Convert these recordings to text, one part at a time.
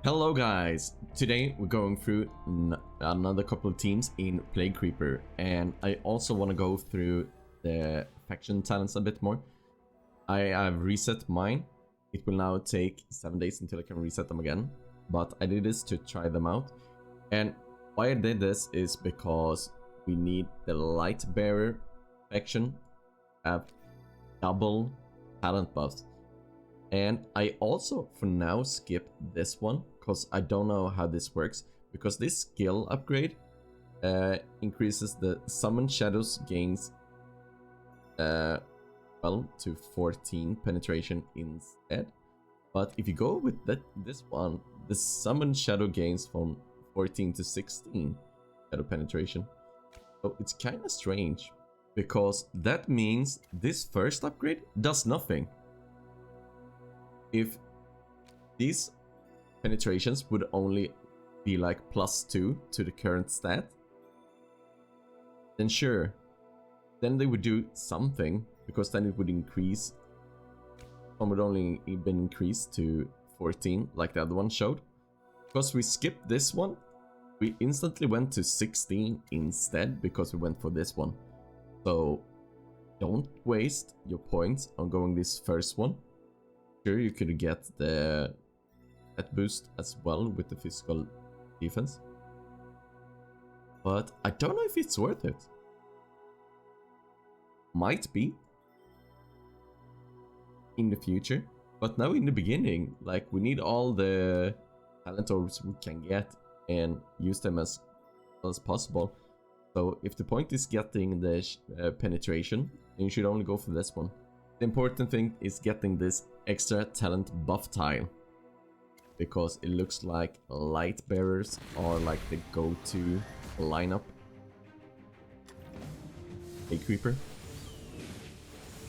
Hello guys, today we're going through another couple of teams in Plague Creeper, and I also want to go through the faction talents a bit more. I have reset mine. It will now take 7 days until I can reset them again, but I did this to try them out. And why I did this is because we need the Lightbearer Faction have double talent buffs. And I also for now skip this one because I don't know how this works, because this skill upgrade increases the summon shadows gains well to 14 penetration instead. But if you go with this one, the summon shadow gains from 14 to 16 shadow penetration. So it's kind of strange, because that means this first upgrade does nothing. If these penetrations would only be like +2 to the current stat, then sure, then they would do something, because then it would increase. One would only been increased to 14 like the other one showed. Because we skipped this one, we instantly went to 16 instead, because we went for this one. So don't waste your points on going this first one. Sure, you could get the that boost as well with the physical defense, but I don't know if it's worth it. Might be in the future, but now in the beginning, like, we need all the talent orbs we can get and use them as well as possible. So if the point is getting the penetration, then you should only go for this one. The important thing is getting this extra talent buff tile, because it looks like light bearers are like the go-to lineup. A creeper.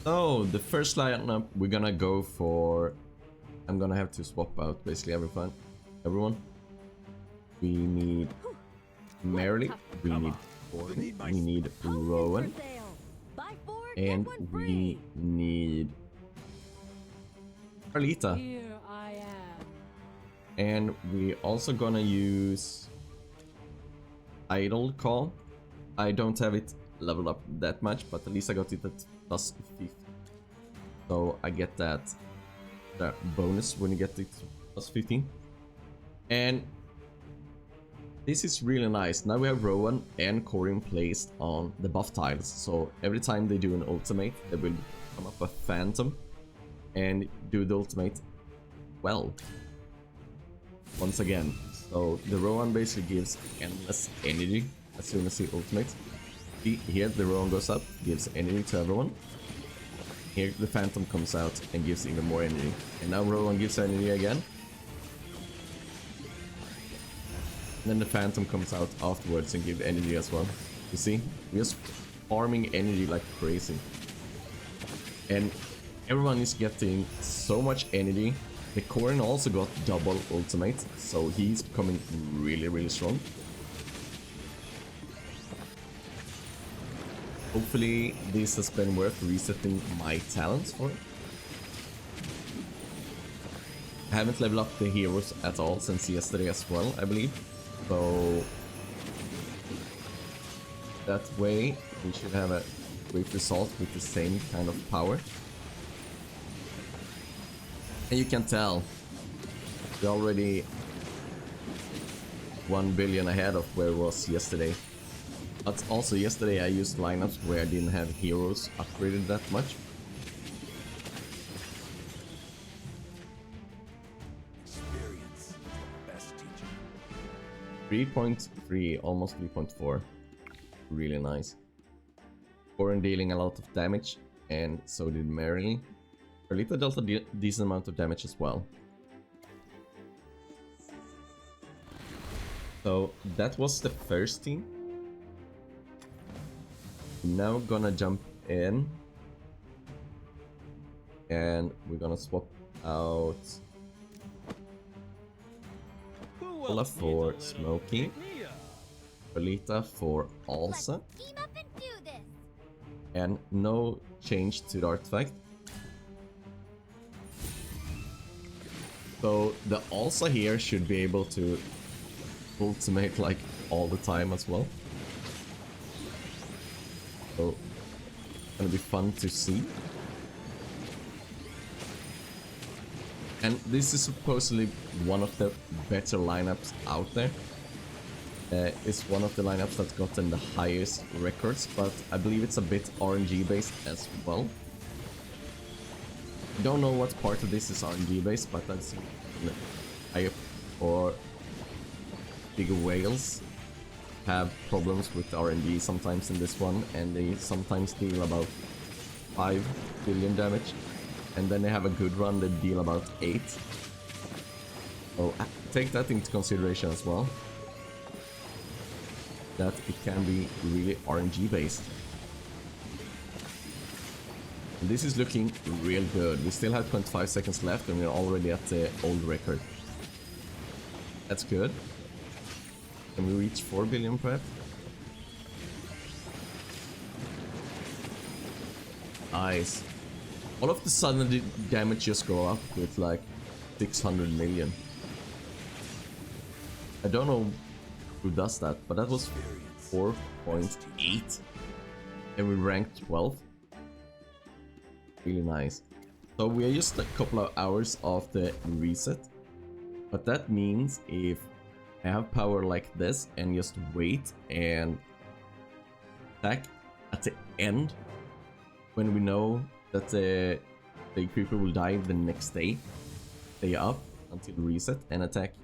So the first lineup we're gonna go for, I'm gonna have to swap out basically everyone. We need Merrily, we need Gordon, we need Rowan, and we need Carlita. Here I am. And we also gonna use Idle Call. I don't have it leveled up that much, but at least I got it at +50. So I get that bonus when you get it +15. And this is really nice. Now we have Rowan and Corin placed on the buff tiles. So every time they do an ultimate, there will come up a phantom and do the ultimate well once again. So the Rowan basically gives endless energy as soon as he ultimates. Here the Rowan goes up, gives energy to everyone. Here the phantom comes out and gives even more energy. And now Rowan gives energy again. And then the phantom comes out afterwards and gives energy as well. You see? We're just farming energy like crazy. And everyone is getting so much energy. The Corin also got double ultimate, so he's becoming really strong. Hopefully this has been worth resetting my talents for. I haven't leveled up the heroes at all since yesterday as well, I believe. So that way we should have a great result with the same kind of power. And you can tell we're already 1 billion ahead of where it was yesterday. But also yesterday I used lineups where I didn't have heroes upgraded that much. Experience, best teacher. 3.3, almost 3.4. Really nice. Corin dealing a lot of damage, and so did Merrily. Carlita dealt a decent amount of damage as well. So that was the first team. Now gonna jump in and we're gonna swap out Paula for Smokey, Carlita for Alsa, and no change to the artifact. So the Alsa here should be able to ultimate like all the time as well. So it's gonna be fun to see. And this is supposedly one of the better lineups out there. It's one of the lineups that's gotten the highest records, but I believe it's a bit RNG based as well. I don't know what part of this is RNG based, but that's higher or bigger whales have problems with RNG sometimes in this one, and they sometimes deal about 5 billion damage, and then they have a good run that deal about 8. So take that into consideration as well, that it can be really RNG based. And this is looking real good. We still have 25 seconds left and we're already at the old record. That's good. Can we reach 4 billion perhaps? Nice. All of the sudden the damage just go up with like 600 million. I don't know who does that, but that was 4.8 and we ranked 12. Really nice. So we are just a couple of hours off the reset, but that means if I have power like this and just wait and attack at the end when we know that the creeper will die the next day, stay up until reset and attack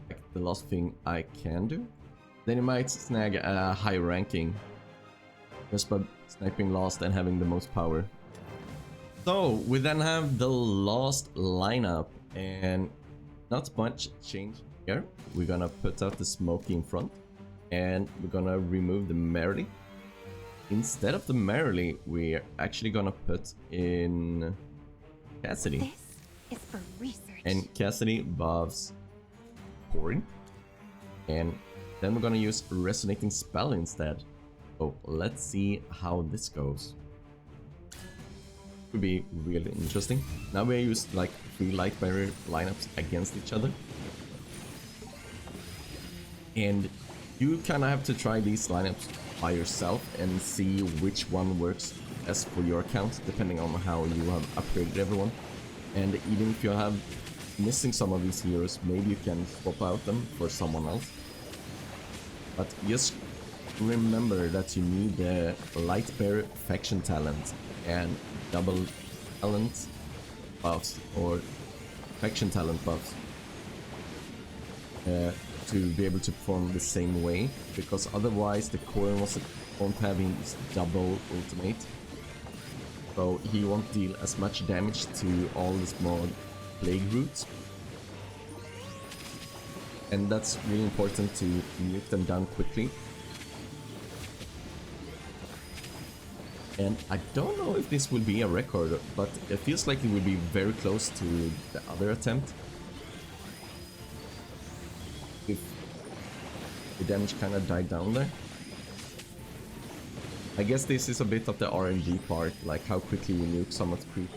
like the last thing I can do, then you might snag a high ranking just by sniping last and having the most power. So we then have the last lineup, and not much change here. We're gonna put out the Smoky in front, and we're gonna remove the Merrily. Instead of the Merrily, we're actually gonna put in Cassidy. This is for research. And Cassidy buffs Corin. And then we're gonna use Resonating Spell instead. So let's see how this goes. Could be really interesting. Now we used like 3 Lightbearer lineups against each other. And you kind of have to try these lineups by yourself and see which one works best for your account, depending on how you have upgraded everyone. And even if you have missing some of these heroes, maybe you can swap out them for someone else. But just remember that you need the Lightbearer Faction Talent and double talent buffs or faction talent buffs to be able to perform the same way, because otherwise the Corin won't have his double ultimate, so he won't deal as much damage to all the small plague roots, and that's really important to nuke them down quickly. And I don't know if this will be a record, but it feels like it will be very close to the other attempt. If the damage kind of died down there. I guess this is a bit of the RNG part, like how quickly you nuke some of the creep,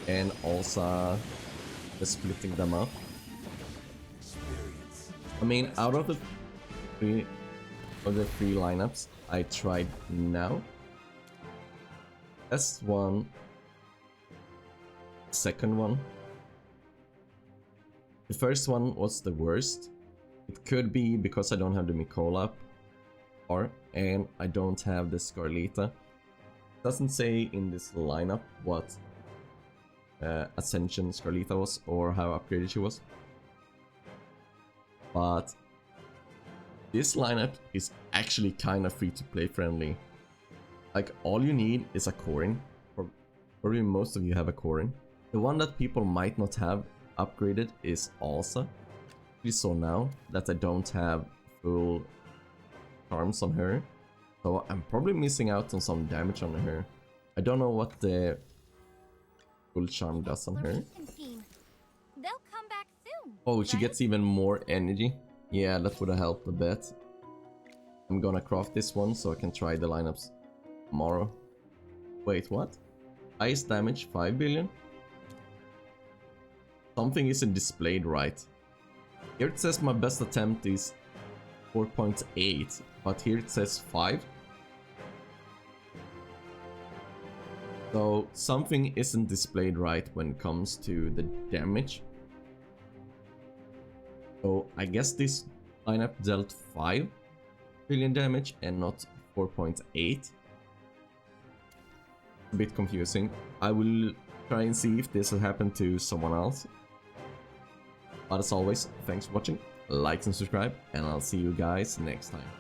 and also the splitting them up. I mean, out of the three lineups I tried now, best one, second one. The first one was the worst. It could be because I don't have the Mikola up, and I don't have the Scarlita. It doesn't say in this lineup what Ascension Scarlita was or how upgraded she was. But this lineup is actually kind of free to play friendly. Like, all you need is a Corin, or probably most of you have a Corin. The one that people might not have upgraded is Alsa. We saw now that I don't have full charms on her, so I'm probably missing out on some damage on her. I don't know what the full charm does on her. They'll come back soon. Oh, she gets even more energy. Yeah, that would have helped a bit. I'm gonna craft this one so I can try the lineups tomorrow. Wait, what? Ice damage 5 billion? something isn't displayed right. Here it says my best attempt is 4.8, but here it says 5. So something isn't displayed right when it comes to the damage. So I guess this lineup dealt 5 billion damage and not 4.8. A bit confusing. I will try and see if this will happen to someone else. But as always, thanks for watching, like and subscribe, and I'll see you guys next time.